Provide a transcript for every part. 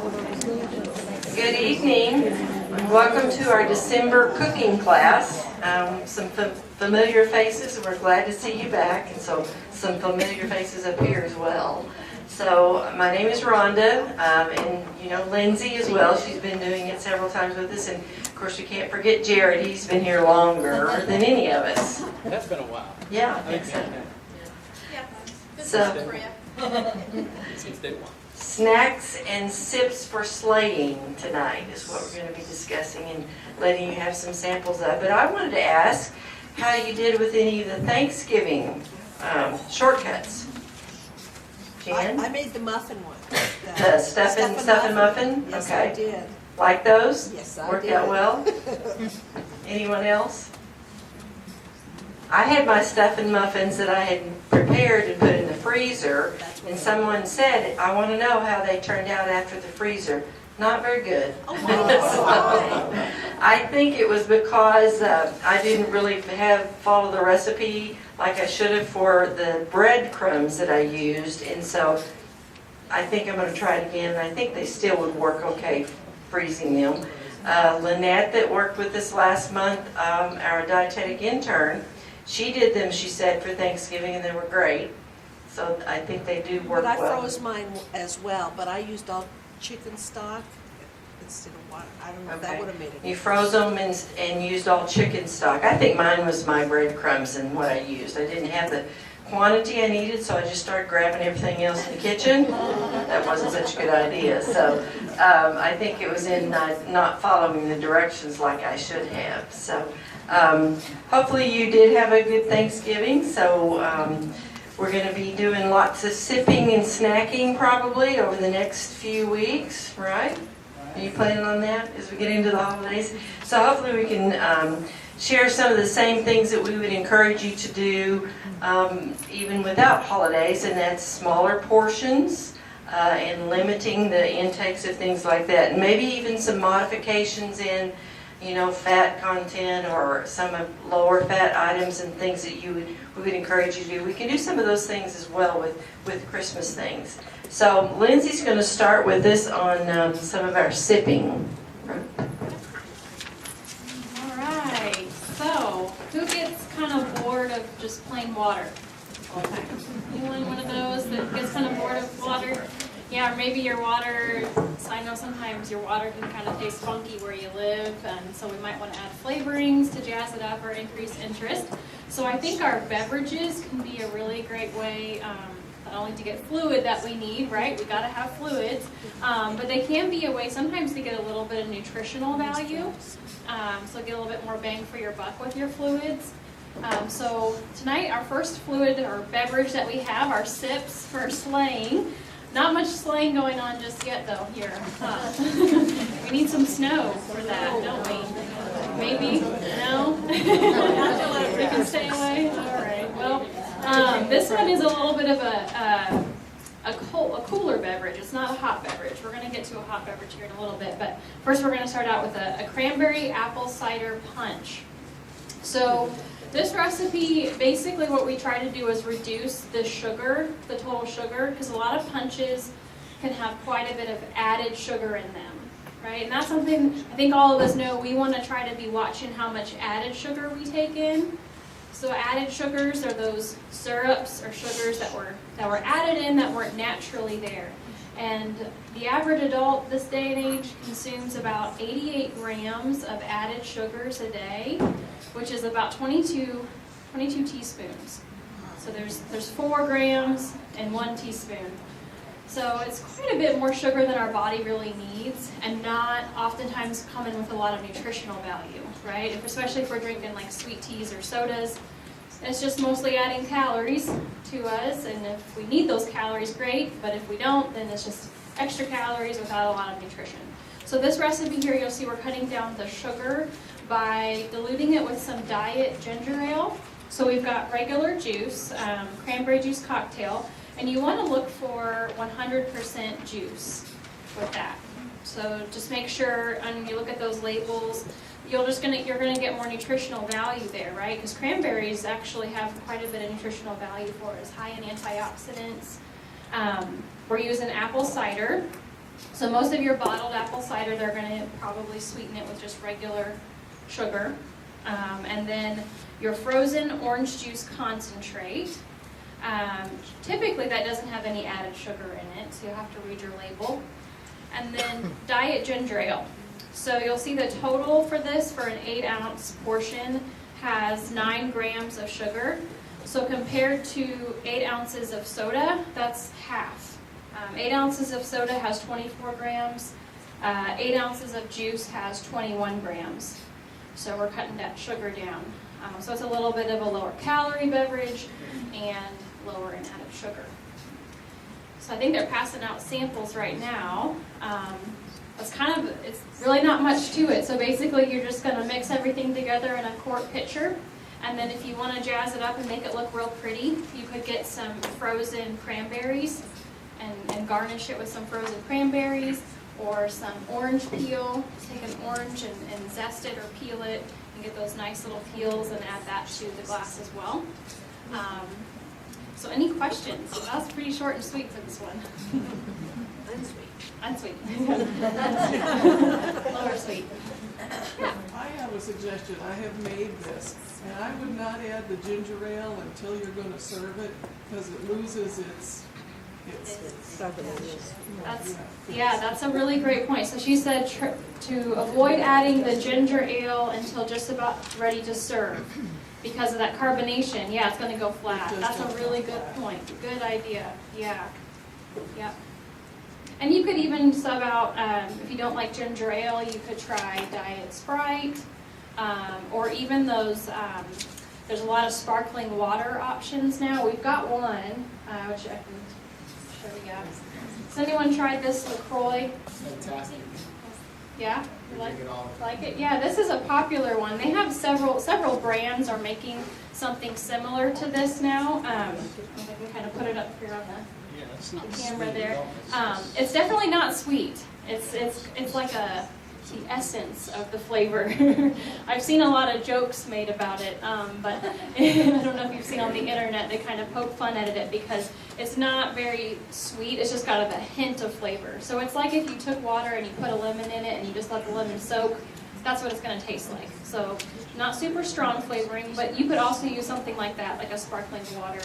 Good evening. Welcome to our December cooking class. Some familiar faces, we're glad to see you back, and so some familiar faces up here as well. So my name is Rhonda, and you know Lindsay as well. She's been doing it several times with us, and of course we can't forget Jared. He's been here longer than any of us. That's been a while. Yeah, I think so. Since day one. Snacks and sips for sleighing tonight is what we're going to be discussing and letting you have some samples of. But I wanted to ask how you did with any of the Thanksgiving shortcuts. Jan? I made the muffin one. The stuffing muffin? Yes, okay. I did. Like those? Yes, I Worked did. out well? Anyone else? I had my stuffing muffins that I had prepared and put in the freezer, and someone said, I want to know how they turned out after the freezer. Not very good. I think it was because I didn't really follow the recipe like I should have for the breadcrumbs that I used, and so I think I'm going to try it again, and I think they still would work okay freezing them. Lynette that worked with us last month, our dietetic intern, she did them, she said, for Thanksgiving, and they were great. So I think they do work But I well. froze mine as well, but I used all chicken stock instead of water. I don't know if that Okay. would have made it. You froze them and used all chicken stock. I think mine was my breadcrumbs and what I used. I didn't have the quantity I needed, so I just started grabbing everything else in the kitchen. That wasn't such a good idea. So I think it was in not following the directions like I should have. So hopefully you did have a good Thanksgiving. So we're going to be doing lots of sipping and snacking probably over the next few weeks, right? Are you planning on that as we get into the holidays? So hopefully we can share some of the same things that we would encourage you to do even without holidays, and that's smaller portions and limiting the intakes of things like that. And maybe even some modifications in fat content or some of lower fat items and things that we would encourage you to do. We can do some of those things as well with Christmas things. So Lindsay's going to start with this on some of our sipping. All right, so who gets kind of bored of just plain water all the time? Anyone one of those that gets kind of bored of water? Yeah, or maybe your water, so I know sometimes your water can kind of taste funky where you live, and so we might want to add flavorings to jazz it up or increase interest. So I think our beverages can be a really great way not only to get fluid that we need, right? We got to have fluids, but they can be a way sometimes to get a little bit of nutritional value, so get a little bit more bang for your buck with your fluids. So tonight our first fluid or beverage that we have are sips for sleighing. Not much sleighing going on just yet though here. We need some snow for that, don't we? Maybe? No? We can stay away? Alright, well, this one is a little bit of a cooler beverage. It's not a hot beverage. We're going to get to a hot beverage here in a little bit, but first we're going to start out with a cranberry apple cider punch. So this recipe, basically what we try to do is reduce the sugar, the total sugar, because a lot of punches can have quite a bit of added sugar in them, right? And that's something I think all of us know. We want to try to be watching how much added sugar we take in. So added sugars are those syrups or sugars that were added in that weren't naturally there. And the average adult this day and age consumes about 88 grams of added sugars a day, which is about 22 teaspoons. So there's 4 grams and 1 teaspoon. So it's quite a bit more sugar than our body really needs, and not oftentimes coming with a lot of nutritional value, right? Especially if we're drinking like sweet teas or sodas, it's just mostly adding calories to us, and if we need those calories, great, but if we don't, then it's just extra calories without a lot of nutrition. So this recipe here, you'll see we're cutting down the sugar by diluting it with some diet ginger ale. So we've got regular juice, cranberry juice cocktail, and you want to look for 100% juice with that. So just make sure, and you look at those labels, you're gonna get more nutritional value there, right? Because cranberries actually have quite a bit of nutritional value for us, high in antioxidants. We're using apple cider. So most of your bottled apple cider, they're going to probably sweeten it with just regular sugar. And then your frozen orange juice concentrate. Typically that doesn't have any added sugar in it, so you'll have to read your label. And then diet ginger ale. So you'll see the total for this for an 8-ounce portion has 9 grams of sugar. So compared to 8 ounces of soda, that's half. 8 ounces of soda has 24 grams. 8 ounces of juice has 21 grams. So we're cutting that sugar down. So it's a little bit of a lower calorie beverage and lower in added sugar. So I think they're passing out samples right now. It's really not much to it. So basically you're just going to mix everything together in a quart pitcher. And then if you want to jazz it up and make it look real pretty, you could get some frozen cranberries and garnish it with some frozen cranberries or some orange peel. Take an orange and zest it or peel it and get those nice little peels and add that to the glass as well. So any questions? So that was pretty short and sweet for this one. Unsweet. Lower sweet. Yeah. I have a suggestion. I have made this, and I would not add the ginger ale until you're going to serve it, because it loses its That's a really great point. So she said to avoid adding the ginger ale until just about ready to serve because of that carbonation. Yeah, it's going to go flat. That's a really good point. Good idea. Yeah. Yep. And you could even sub out, if you don't like ginger ale, you could try Diet Sprite, or even those, there's a lot of sparkling water options now. We've got one, which I can show you guys. Has anyone tried this LaCroix? Fantastic. Yeah? You Drink it all. like it? Yeah, this is a popular one. They have several brands are making something similar to this now. I can kind of put it up here on Yeah, it's not the camera sweet there. at all. It's definitely not sweet. It's like the essence of the flavor. I've seen a lot of jokes made about it, but I don't know if you've seen on the internet, they kind of poke fun at it because it's not very sweet, it's just got a hint of flavor. So it's like if you took water and you put a lemon in it and you just let the lemon soak, that's what it's going to taste like. So not super strong flavoring, but you could also use something like that, like a sparkling water,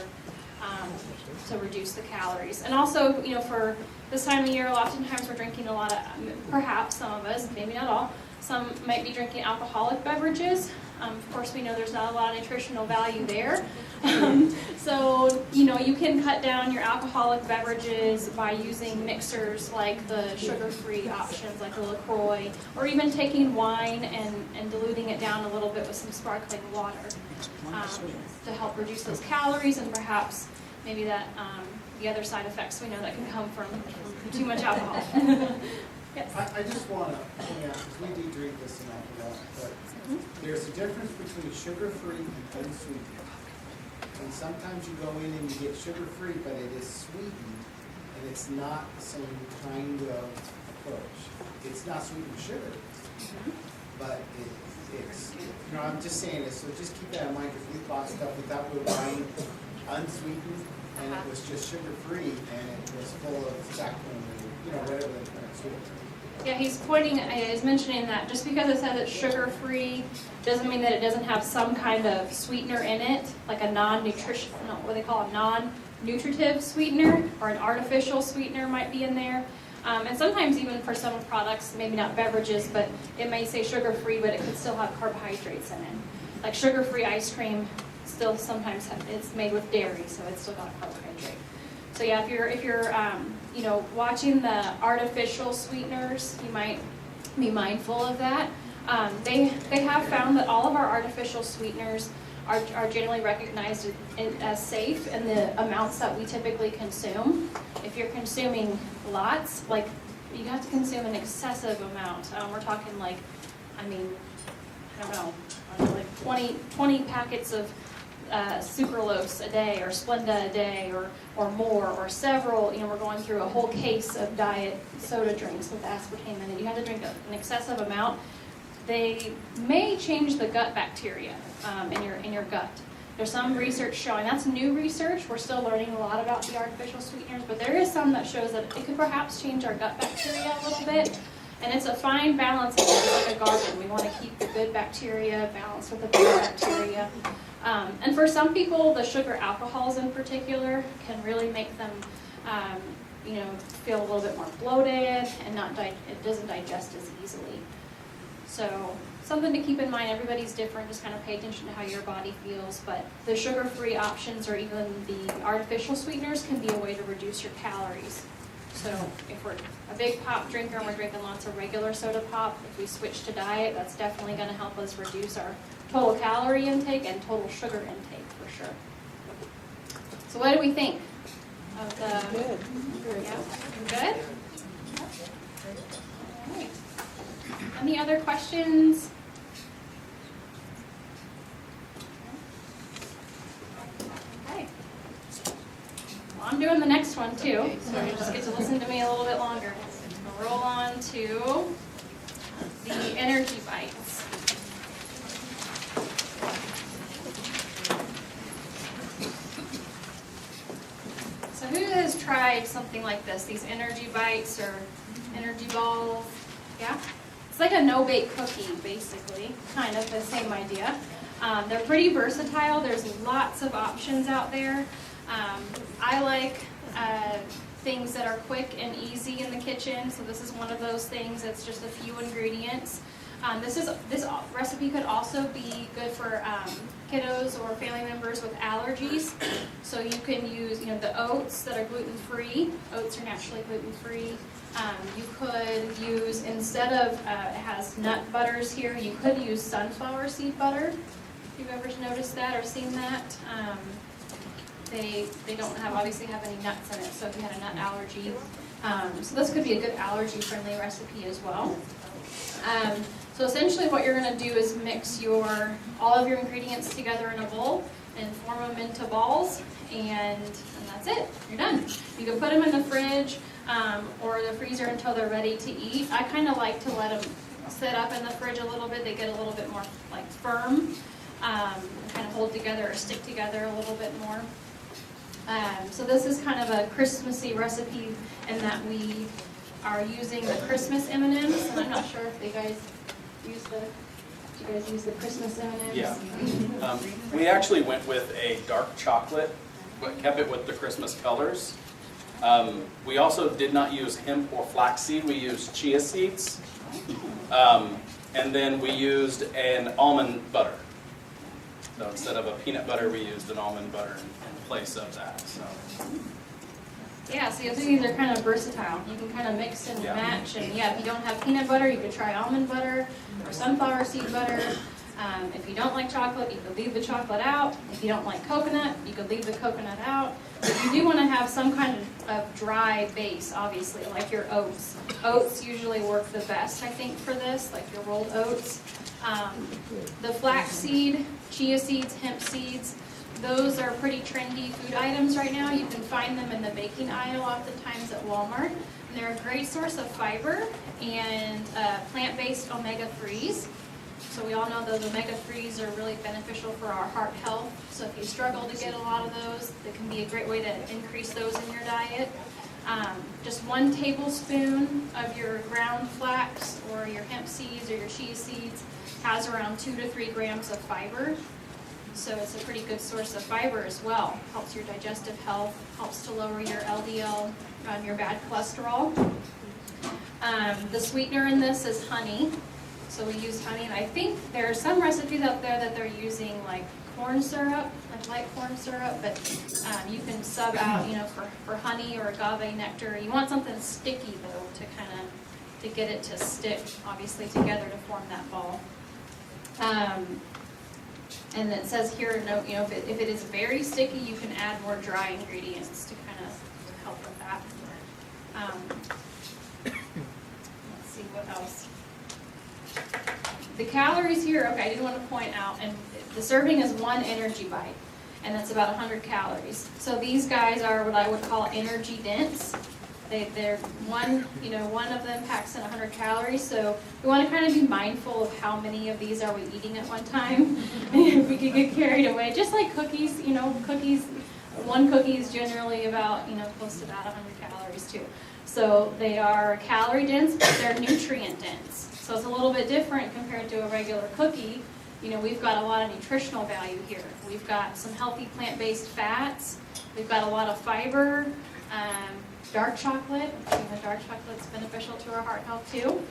to reduce the calories. And also, for this time of year, oftentimes we're drinking a lot of, perhaps some of us, maybe not all, some might be drinking alcoholic beverages. Of course, we know there's not a lot of nutritional value there. So, you can cut down your alcoholic beverages by using mixers like the sugar-free options like the LaCroix, or even taking wine and diluting it down a little bit with some sparkling water to help reduce those calories and perhaps maybe that the other side effects we know that can come from too much alcohol. Yes. I just want to point out, because we do drink this and alcohol, but there's a difference between sugar-free and unsweetened. And sometimes you go in and you get sugar-free, but it is sweetened, and it's not the same kind of approach. It's not sweetened with sugar, but it's, I'm just saying this, so just keep that in mind, because we bought stuff we thought we were buying unsweetened, and it was just sugar-free, and it was full of saccharine, whatever the current sweetener. Yeah, he's mentioning that just because it says it's sugar-free doesn't mean that it doesn't have some kind of sweetener in it, like a what they call a non-nutritive sweetener, or an artificial sweetener might be in there. And sometimes even for some products, maybe not beverages, but it may say sugar-free, but it could still have carbohydrates in it. Like sugar-free ice cream still sometimes it's made with dairy, so it's still got a carbohydrate. So yeah, if you're watching the artificial sweeteners, you might be mindful of that. They have found that all of our artificial sweeteners are generally recognized as safe in the amounts that we typically consume. If you're consuming lots, like you have to consume an excessive amount. We're talking like 20 packets of sucralose a day or Splenda a day or more, or several, we're going through a whole case of diet soda drinks with aspartame in it. You have to drink an excessive amount. They may change the gut bacteria in your gut. There's some research showing, that's new research, we're still learning a lot about the artificial sweeteners, but there is some that shows that it could perhaps change our gut bacteria a little bit. And it's a fine balance, it's like a garden. We want to keep the good bacteria balanced with the bad bacteria. And for some people, the sugar alcohols in particular can really make them, feel a little bit more bloated and it doesn't digest as easily. So something to keep in mind, everybody's different, just kind of pay attention to how your body feels, but the sugar-free options or even the artificial sweeteners can be a way to reduce your calories. So if we're a big pop drinker and we're drinking lots of regular soda pop, if we switch to diet, that's definitely going to help us reduce our total calorie intake and total sugar intake for sure. So what do we think of the... Good. Yeah? Good? All right. Any other questions? Okay. Well, I'm doing the next one too, so you just get to listen to me a little bit longer. We'll roll on to the energy bites. So who has tried something like this, these energy bites or energy balls? Yeah? It's like a no-bake cookie, basically, kind of the same idea. They're pretty versatile. There's lots of options out there. I like things that are quick and easy in the kitchen, so this is one of those things that's just a few ingredients. This recipe could also be good for kiddos or family members with allergies. So you can use, the oats that are gluten-free. Oats are naturally gluten-free. You could use, instead of, it has nut butters here, you could use sunflower seed butter. If you've ever noticed that or seen that. They don't obviously have any nuts in it, so if you had a nut allergy. So this could be a good allergy-friendly recipe as well. So essentially what you're going to do is mix all of your ingredients together in a bowl and form them into balls, and that's it. You're done. You can put them in the fridge or the freezer until they're ready to eat. I kind of like to let them sit up in the fridge a little bit. They get a little bit more firm, kind of hold together or stick together a little bit more. So this is kind of a Christmassy recipe in that we are using the Christmas M&Ms, and I'm not sure if you guys use the Christmas M&Ms? Yeah. We actually went with a dark chocolate, but kept it with the Christmas colors. We also did not use hemp or flaxseed, we used chia seeds. And then we used an almond butter. So instead of a peanut butter, we used an almond butter in place of that. So. Yeah, so you'll see these are kind of versatile. You can kind of mix and match. And if you don't have peanut butter, you could try almond butter or sunflower seed butter. If you don't like chocolate, you could leave the chocolate out. If you don't like coconut, you could leave the coconut out. But you do want to have some kind of dry base, obviously, like your oats. Oats usually work the best, I think, for this, like your rolled oats. The flaxseed, chia seeds, hemp seeds, those are pretty trendy food items right now. You can find them in the baking aisle oftentimes at Walmart. And they're a great source of fiber and plant-based omega-3s. So we all know those omega-3s are really beneficial for our heart health. So if you struggle to get a lot of those, it can be a great way to increase those in your diet. Just 1 tablespoon of your ground flax or your hemp seeds or your chia seeds has around 2 to 3 grams of fiber. So it's a pretty good source of fiber as well. Helps your digestive health, helps to lower your LDL, your bad cholesterol. The sweetener in this is honey. So we use honey, and I think there are some recipes out there that they're using like corn syrup, like light corn syrup, but you can sub out, for honey or agave nectar. You want something sticky though to get it to stick, obviously, together to form that ball. And it says here, if it is very sticky, you can add more dry ingredients to kind of help with that. Let's see what else. The calories here, I did want to point out, and the serving is 1 energy bite, and that's about 100 calories. So these guys are what I would call energy dense. They're one of them packs in 100 calories, so we want to kind of be mindful of how many of these are we eating at one time. We could get carried away, just like cookies. Cookies. One cookie is generally about close to about 100 calories too. So they are calorie dense, but they're nutrient dense. So it's a little bit different compared to a regular cookie. We've got a lot of nutritional value here. We've got some healthy plant-based fats. We've got a lot of fiber. Dark chocolate. Dark chocolate's beneficial to our heart health too.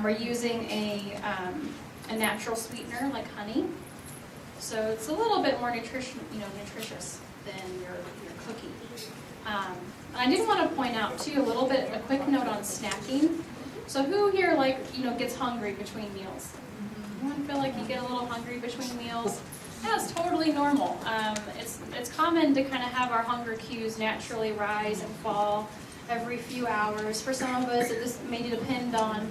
We're using a natural sweetener like honey. So it's a little bit more nutritious than your cookie. And I did want to point out too a quick note on snacking. So who here gets hungry between meals? Anyone feel like you get a little hungry between meals? That's totally normal. It's common to kind of have our hunger cues naturally rise and fall every few hours. For some of us, it just may depend on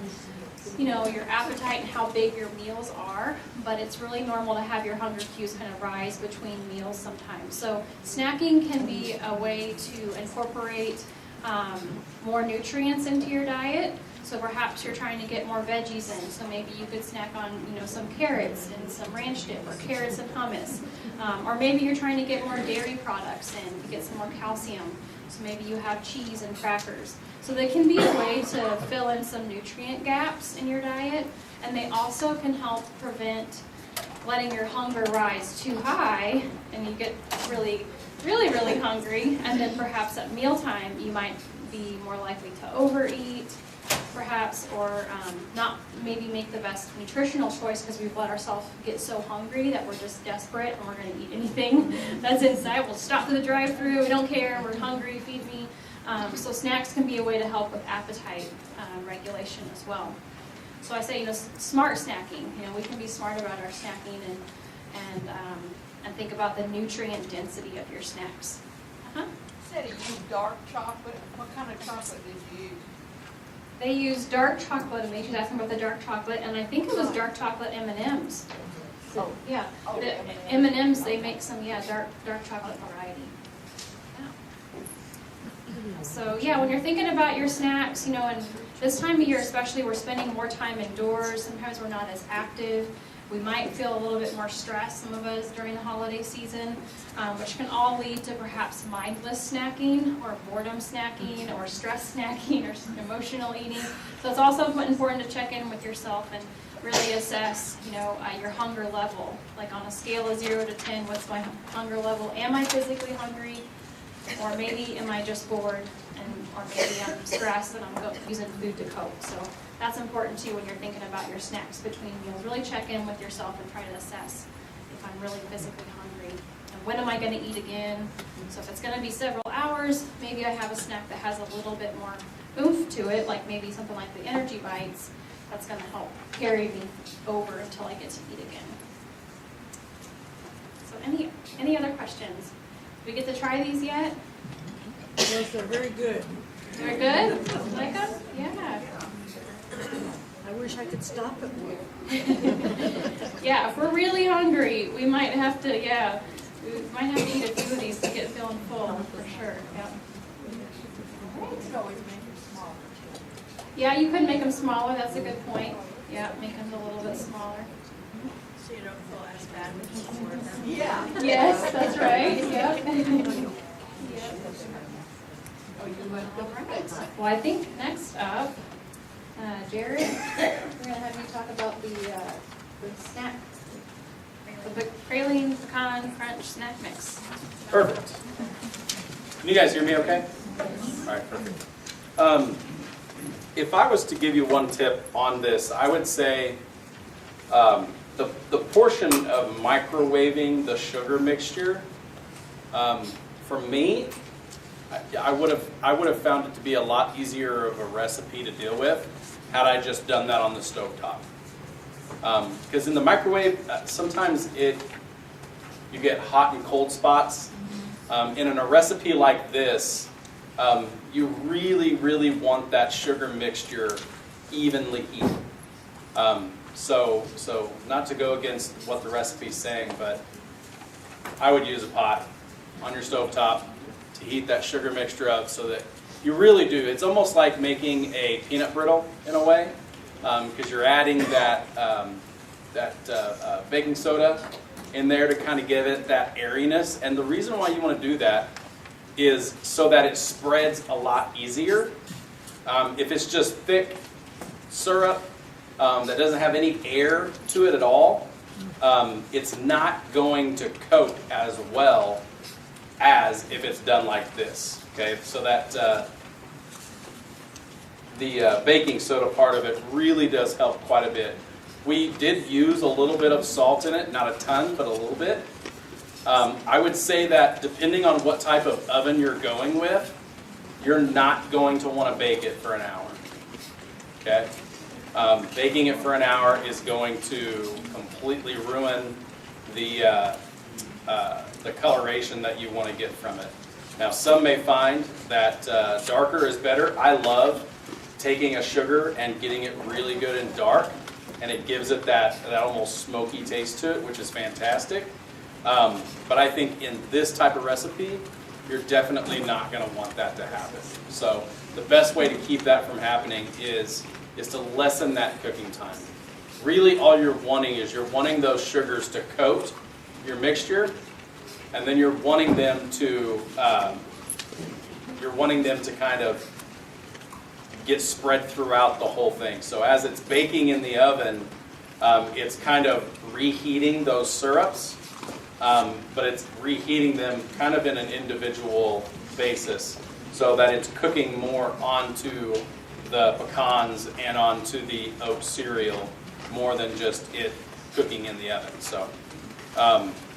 your appetite and how big your meals are, but it's really normal to have your hunger cues kind of rise between meals sometimes. So snacking can be a way to incorporate more nutrients into your diet. So perhaps you're trying to get more veggies in, so maybe you could snack on some carrots and some ranch dip, or carrots and hummus. Or maybe you're trying to get more dairy products in to get some more calcium. So maybe you have cheese and crackers. So they can be a way to fill in some nutrient gaps in your diet, and they also can help prevent letting your hunger rise too high and you get really, really, really hungry, and then perhaps at mealtime you might be more likely to overeat, perhaps, or not maybe make the best nutritional choice because we've let ourselves get so hungry that we're just desperate and we're going to eat anything that's inside. We'll stop to the drive-thru, we don't care, we're hungry, feed me. So snacks can be a way to help with appetite regulation as well. So I say, smart snacking. We can be smart about our snacking and think about the nutrient density of your snacks. You said you used dark chocolate. What kind of chocolate did you use? They use dark chocolate, and they just asking about the dark chocolate, and I think it was dark chocolate M&Ms. So, yeah, the M&Ms, they make some, dark chocolate variety. Yeah. So, when you're thinking about your snacks, and this time of year especially, we're spending more time indoors. Sometimes we're not as active. We might feel a little bit more stressed, some of us, during the holiday season, which can all lead to perhaps mindless snacking, or boredom snacking, or stress snacking, or emotional eating. So it's also important to check in with yourself and really assess, your hunger level. Like on a scale of 0 to 10, what's my hunger level? Am I physically hungry? Or maybe am I just bored? Or maybe I'm stressed and I'm using food to cope. So that's important too when you're thinking about your snacks between meals. Really check in with yourself and try to assess if I'm really physically hungry. And when am I going to eat again? So if it's going to be several hours, maybe I have a snack that has a little bit more oomph to it, like maybe something like the energy bites. That's going to help carry me over until I get to eat again. So any other questions? Did we get to try these yet? Yes, they're very good. They're good? Like them? Yeah. I wish I could stop at one. Yeah, if we're really hungry, we might have to, we might have to eat a few of these to get feeling full, for sure. Yeah. You could always make them smaller. Yeah, you could make them smaller. That's a good point. Yeah, make them a little bit smaller. So you don't feel as bad when you order them. Yeah. Yes, that's right. Yep. Oh, you went All right. Well, I think next up, Jared, we're going to have you talk about the snack, the praline pecan crunch snack mix. Perfect. Can you guys hear me okay? All right, perfect. If I was to give you one tip on this, I would say the portion of microwaving the sugar mixture, for me, I would have found it to be a lot easier of a recipe to deal with had I just done that on the stovetop. Because in the microwave, sometimes you get hot and cold spots. And in a recipe like this, you really, really want that sugar mixture evenly heated. So not to go against what the recipe's saying, but I would use a pot on your stovetop to heat that sugar mixture up so that You really do. It's almost like making a peanut brittle in a way, because you're adding that baking soda in there to kind of give it that airiness. And the reason why you want to do that is so that it spreads a lot easier. If it's just thick syrup that doesn't have any air to it at all, it's not going to coat as well as if it's done like this. Okay, so that the baking soda part of it really does help quite a bit. We did use a little bit of salt in it, not a ton, but a little bit. I would say that depending on what type of oven you're going with, you're not going to want to bake it for an hour. Okay? Baking it for an hour is going to completely ruin the coloration that you want to get from it. Now, some may find that darker is better. I love taking a sugar and getting it really good and dark, and it gives it that almost smoky taste to it, which is fantastic. But I think in this type of recipe, you're definitely not going to want that to happen. So the best way to keep that from happening is to lessen that cooking time. Really, all you're wanting is those sugars to coat your mixture, and then you're wanting them to kind of get spread throughout the whole thing. So as it's baking in the oven, it's kind of reheating those syrups, but it's reheating them kind of in an individual basis so that it's cooking more onto the pecans and onto the oat cereal more than just it cooking in the oven. So,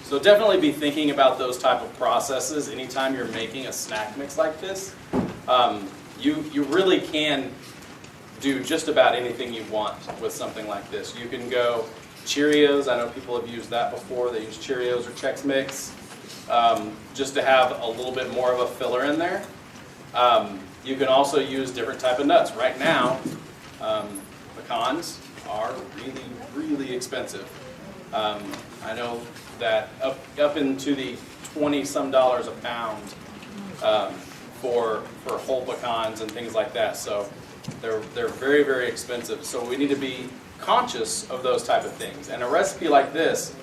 so definitely be thinking about those type of processes anytime you're making a snack mix like this. You really can do just about anything you want with something like this. You can go Cheerios. I know people have used that before. They use Cheerios or Chex Mix just to have a little bit more of a filler in there. You can also use different type of nuts. Right now, pecans are really, really expensive. I know that up into the $20-some a pound for whole pecans and things like that. So they're very, very expensive. So we need to be conscious of those type of things. And a recipe like this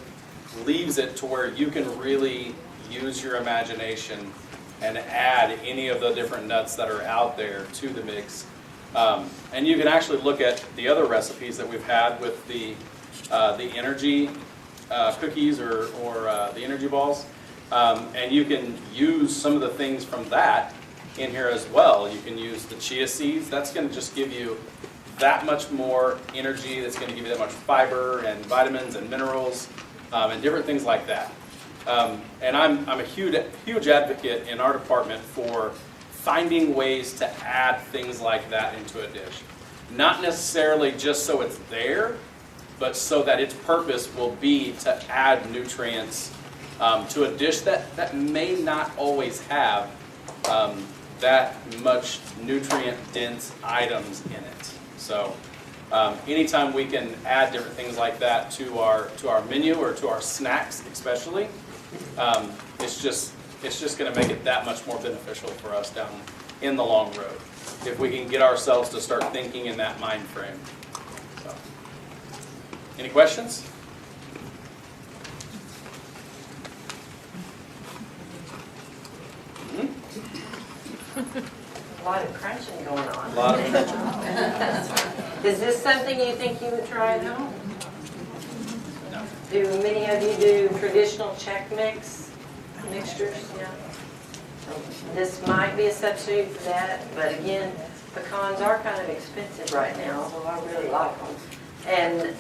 leaves it to where you can really use your imagination and add any of the different nuts that are out there to the mix. And you can actually look at the other recipes that we've had with the energy cookies or the energy balls. And you can use some of the things from that in here as well. You can use the chia seeds. That's going to just give you that much more energy. That's going to give you that much fiber and vitamins and minerals and different things like that. And I'm a huge advocate in our department for finding ways to add things like that into a dish. Not necessarily just so it's there, but so that its purpose will be to add nutrients to a dish that may not always have that much nutrient-dense items in it. So anytime we can add different things like that to our menu or to our snacks especially, it's just going to make it that much more beneficial for us down in the long road if we can get ourselves to start thinking in that mind frame. So, any questions? A lot of crunching going on. A lot of Is this something you think you would try at home? No. Do many of you do traditional Chex Mix mixtures? Yeah. This might be a substitute for that, but again, pecans are kind of expensive right now, although I really like them. And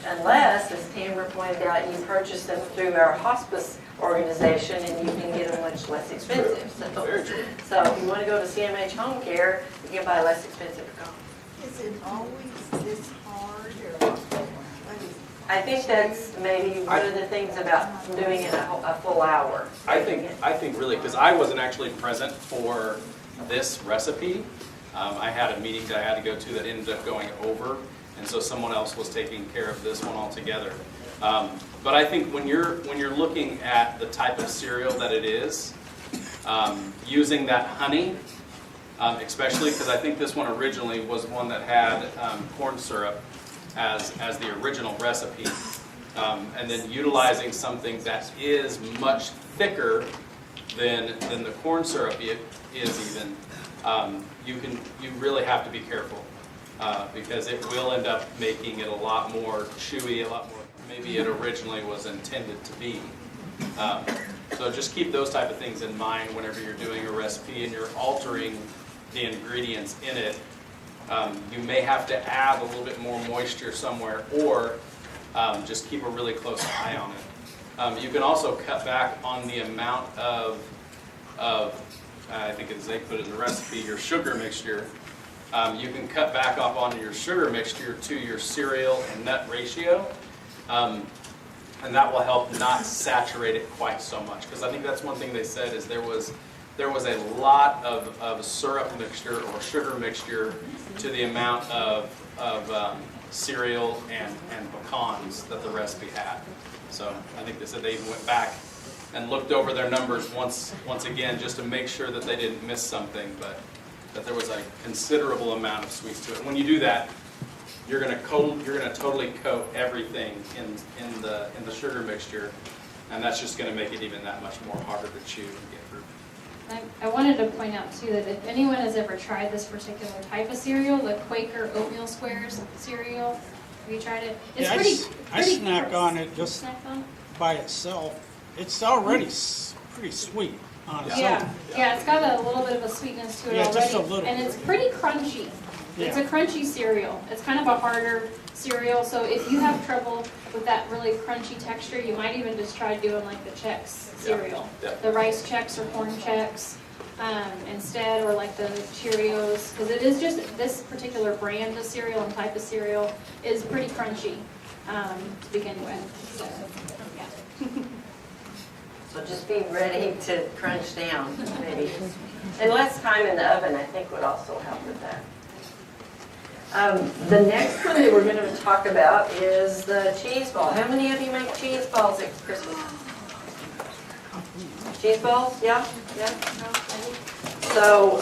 unless, as Tamara pointed out, you purchase them through our hospice organization, and you can get them much less expensive. So if you want to go to CMH Home Care, you can buy less expensive pecans. Is it always this hard, or? I think that's maybe one of the things about doing it a full hour. I think really, because I wasn't actually present for this recipe. I had a meeting that I had to go to that ended up going over, and so someone else was taking care of this one altogether. But I think when you're looking at the type of cereal that it is, using that honey especially because I think this one originally was one that had corn syrup as the original recipe. And then utilizing something that is much thicker than the corn syrup is even, you really have to be careful because it will end up making it a lot more chewy, a lot more maybe it originally was intended to be. So just keep those type of things in mind whenever you're doing a recipe and you're altering the ingredients in it. You may have to add a little bit more moisture somewhere, or just keep a really close eye on it. You can also cut back on the amount of I think as they put it in the recipe, your sugar mixture. You can cut back up on your sugar mixture to your cereal and nut ratio. And that will help not saturate it quite so much. Because I think that's one thing they said is there was a lot of syrup mixture or sugar mixture to the amount of cereal and pecans that the recipe had. So I think they said they even went back and looked over their numbers once again just to make sure that they didn't miss something, but that there was a considerable amount of sweets to it. When you do that, you're going to totally coat everything in the sugar mixture, and that's just going to make it even that much more harder to chew and get through. I wanted to point out too that if anyone has ever tried this particular type of cereal, the Quaker Oatmeal Squares cereal, have you tried it? It's I snack on it just snacked on? by itself. It's already pretty sweet on its own. Yeah, it's got a little bit of a sweetness to it Yeah, already, just a little and bit. it's pretty crunchy. It's Yeah. a crunchy cereal. It's kind of a harder cereal, so if you have trouble with that really crunchy texture, you might even just try doing like the Chex cereal. Yeah. The rice Chex or corn Chex instead, or like the Cheerios, because it is just, this particular brand of cereal and type of cereal is pretty crunchy to begin with. So, yeah. So just be ready to crunch down, maybe. And less time in the oven, I think, would also help with that. The next one that we're going to talk about is the cheese ball. How many of you make cheese balls at Christmas? Cheese balls? Yeah? Yeah? No? Any? So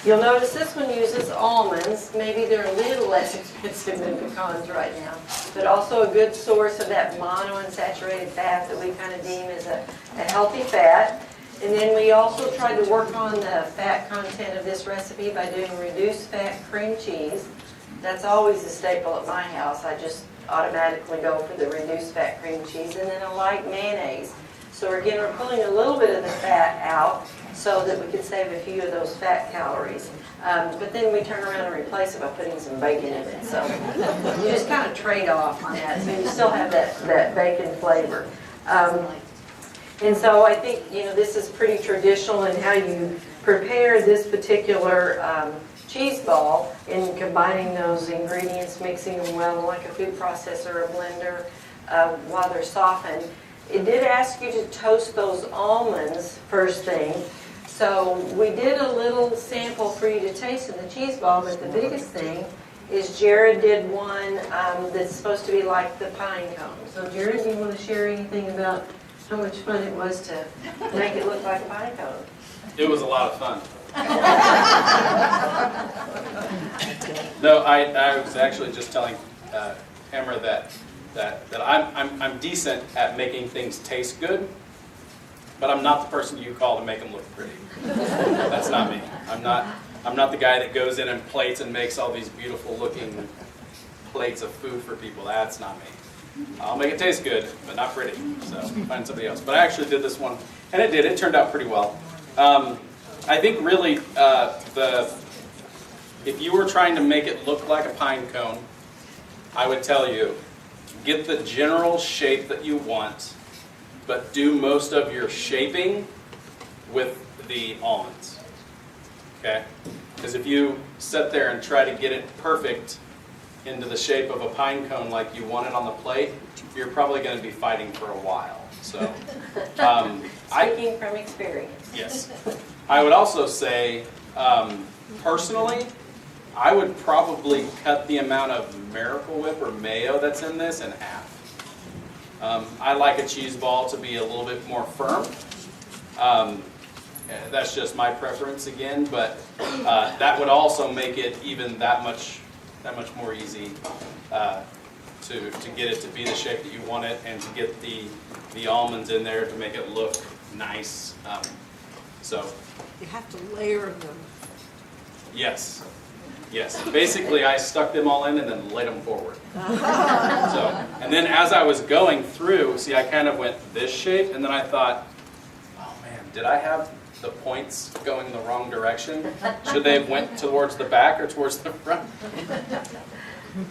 you'll notice this one uses almonds. Maybe they're a little less expensive than pecans right now, but also a good source of that monounsaturated fat that we kind of deem as a healthy fat. And then we also tried to work on the fat content of this recipe by doing reduced fat cream cheese. That's always a staple at my house. I just automatically go for the reduced fat cream cheese, and then a light mayonnaise. So again, we're pulling a little bit of the fat out so that we can save a few of those fat calories. But then we turn around and replace it by putting some bacon in it. So you just kind of trade off on that, so you still have that bacon flavor. And so I think, this is pretty traditional in how you prepare this particular cheese ball in combining those ingredients, mixing them well like a food processor or a blender while they're softened. It did ask you to toast those almonds first thing. So we did a little sample for you to taste of the cheese ball, but the biggest thing is Jared did one that's supposed to be like the pine cone. So Jared, do you want to share anything about how much fun it was to make it look like a pine cone? It was a lot of fun. No, I was actually just telling Hammer that I'm decent at making things taste good, but I'm not the person you call to make them look pretty. That's not me. I'm not the guy that goes in and plates and makes all these beautiful looking plates of food for people. That's not me. I'll make it taste good, but not pretty. So find somebody else. But I actually did this one, and it did. It turned out pretty well. I think really if you were trying to make it look like a pine cone, I would tell you, get the general shape that you want, but do most of your shaping with the almonds. Okay? Because if you sit there and try to get it perfect into the shape of a pine cone like you want it on the plate, you're probably going to be fighting for a while. So, Speaking from experience. Yes. I would also say, personally, I would probably cut the amount of Miracle Whip or mayo that's in this in half. I like a cheese ball to be a little bit more firm. That's just my preference again, but that would also make it even that much more easy to get it to be the shape that you want it, and to get the almonds in there to make it look nice. So You have to layer them. yes. Basically, I stuck them all in and then laid them forward. So, and then as I was going through, see, I kind of went this shape, and then I thought, oh man, did I have the points going the wrong direction? Should they have went towards the back or towards the front?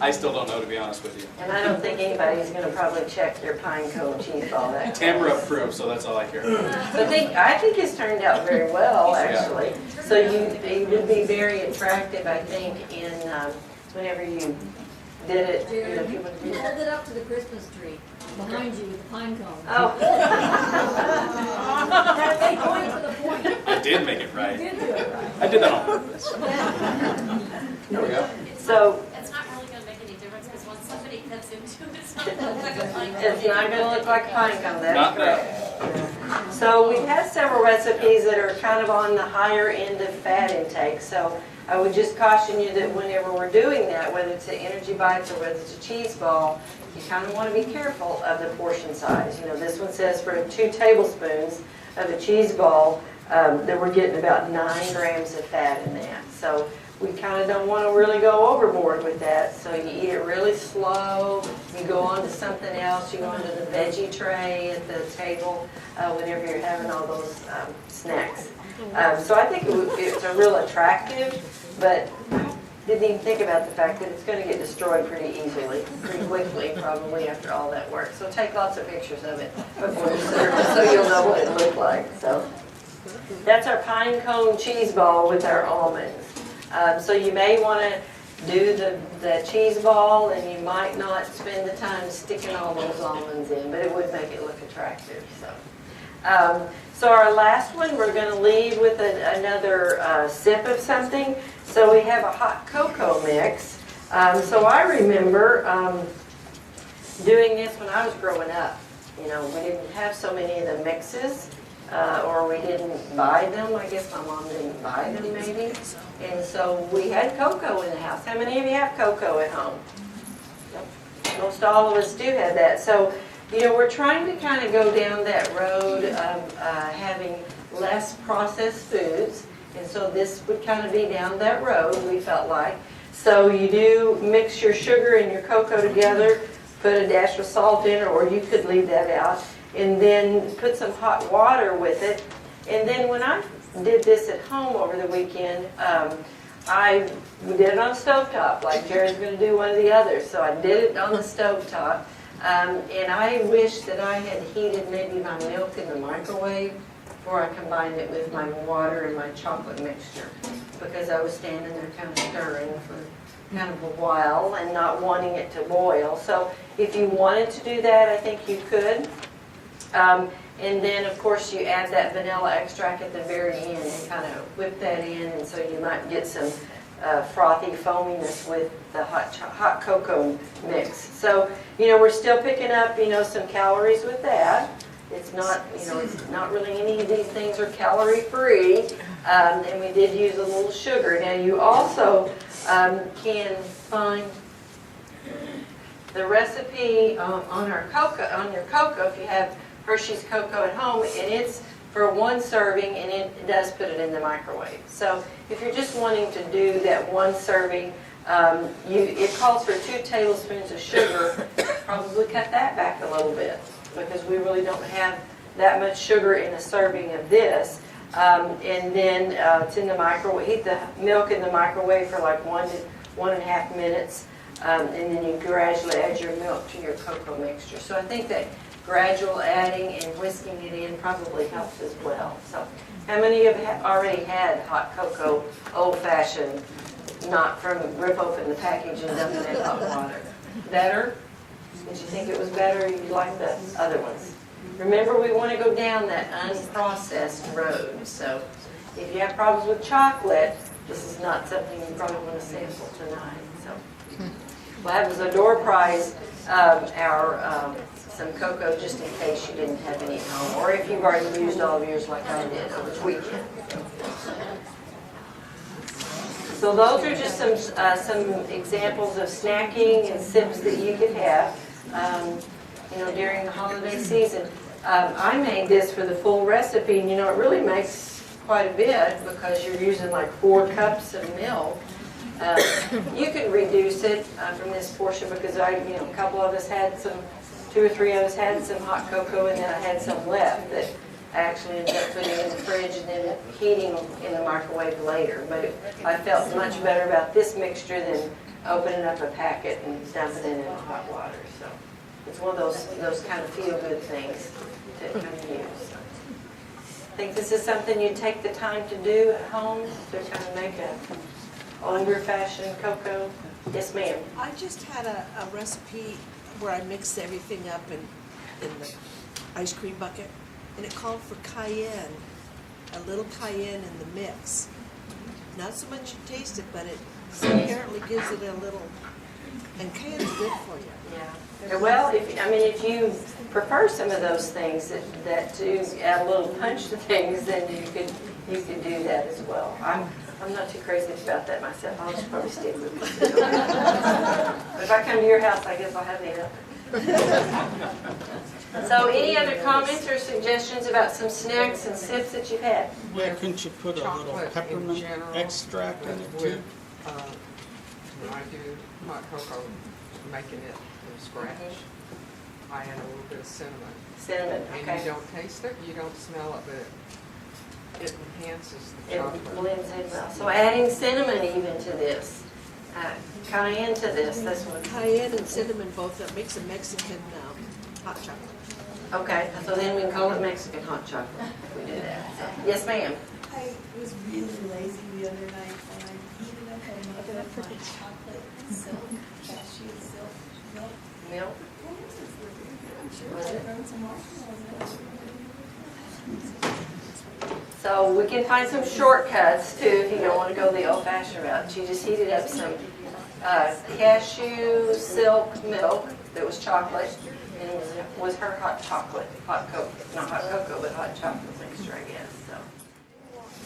I still don't know, to be honest with you. And I don't think anybody's gonna probably check your pine cone cheese ball that. Tamara approved, so that's all I care. So I think it's turned out very well, actually. So it would be very attractive, I think, in, whenever you did it, you know, people You do. hold it up to the Christmas tree behind you with the pine cone. Oh. That made point for the point. I did make it right. You did do it right. I did that on purpose. There we go. So It's not really gonna make any difference, because once somebody cuts into it, it's not gonna look like a pine cone. it's not gonna look like a pine cone, that's Not correct. So we have several recipes that are kind of on the higher end of fat intake. So I would just caution you that whenever we're doing that, whether it's the energy bites or whether it's a cheese ball, you kind of want to be careful of the portion size. You know, this one says for 2 tablespoons of a cheese ball, that we're getting about 9 grams of fat in that. So we kind of don't want to really go overboard with that. So you eat it really slow. You go on to something else. You go onto the veggie tray at the table whenever you're having all those snacks. So I think it's a real attractive, but didn't even think about the fact that it's going to get destroyed pretty easily, pretty quickly, probably after all that work. So take lots of pictures of it before you serve it, so you'll know what it looked like. So that's our pine cone cheese ball with our almonds. So you may want to do the cheese ball, and you might not spend the time sticking all those almonds in, but it would make it look attractive. So our last one, we're going to leave with another sip of something. So we have a hot cocoa mix. So I remember doing this when I was growing up. You know, we didn't have so many of the mixes, or we didn't buy them. I guess my mom didn't buy them maybe. And so we had cocoa in the house. How many of you have cocoa at home? Most all of us do have that. So, you know, we're trying to kind of go down that road of having less processed foods. And so this would kind of be down that road, we felt like. So you do mix your sugar and your cocoa together, put a dash of salt in, or you could leave that out, and then put some hot water with it. And then when I did this at home over the weekend, we did it on stovetop, like Jared's going to do one of the others. So I did it on the stovetop. And I wish that I had heated maybe my milk in the microwave before I combined it with my water and my chocolate mixture, because I was standing there kind of stirring for kind of a while and not wanting it to boil. So if you wanted to do that, I think you could. And then, of course, you add that vanilla extract at the very end and kind of whip that in, and so you might get some frothy foaminess with the hot cocoa mix. So, you know, we're still picking up, you know, some calories with that. It's not, you know, it's not really any of these things are calorie free. And we did use a little sugar. Now, you also can find the recipe on your cocoa if you have Hershey's cocoa at home, and it's for 1 serving, and it does put it in the microwave. So if you're just wanting to do that 1 serving, it calls for 2 tablespoons of sugar. Probably cut that back a little bit, because we really don't have that much sugar in a serving of this. And then it's in the microwave. Heat the milk in the microwave for like 1 to 1.5 minutes, and then you gradually add your milk to your cocoa mixture. So I think that gradual adding and whisking it in probably helps as well. So how many of you have already had hot cocoa, old-fashioned, not from rip open the package and dump it in hot water? Better? Did you think it was better, or you like the other ones? Remember, we want to go down that unprocessed road. So if you have problems with chocolate, this is not something you probably want to sample tonight. So well, that was a door prize, our some cocoa just in case you didn't have any at home, or if you've already used all of yours like I did over the weekend. So those are just some examples of snacking and sips that you could have, during the holiday season. I made this for the full recipe, and it really makes quite a bit because you're using like 4 cups of milk. You could reduce it from this portion because a couple of us had some, 2 or 3 of us had some hot cocoa, and then I had some left that I actually ended up putting in the fridge and then heating in the microwave later. But I felt much better about this mixture than opening up a packet and dumping it in hot water. So it's one of those kind of feel-good things to kind of use. I think this is something you take the time to do at home to kind of make a older-fashioned cocoa. Yes, ma'am. I just had a recipe where I mixed everything up in the ice cream bucket, and it called for cayenne, a little cayenne in the mix. Not so much you taste it, but it apparently gives it a little, and cayenne's good for you. Yeah. Well, if you prefer some of those things that do add a little punch to things, then you could do that as well. I'm not too crazy about that myself. I'll just probably stick with it. But if I come to your house, I guess I'll have the other. So any other comments or suggestions about some snacks and sips that you've had? Yeah, couldn't you put a little Chocolate in peppermint general, extract in it too? With, when I do hot cocoa, making it from scratch, I add a little bit of cinnamon. Cinnamon, And okay. you don't taste it, you don't smell it, but it enhances the It chocolate. blends in well. So adding cinnamon even to this, cayenne to this, this one. Cayenne and cinnamon both, that makes a Mexican hot chocolate. Okay, so then we can call it Mexican hot chocolate if we do that. So, yes, ma'am. I was really lazy the other night and I heated up and made up my chocolate silk, cashew silk milk. Milk. I'm sure I thrown some marshmallows in it. So we can find some shortcuts too if you don't want to go the old-fashioned route. You just heated up some cashew silk milk that was chocolate, and it was her hot chocolate, hot cocoa, not hot cocoa, but hot chocolate mixture, I guess.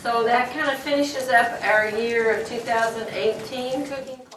So that kind of finishes up our year of 2018 cooking class.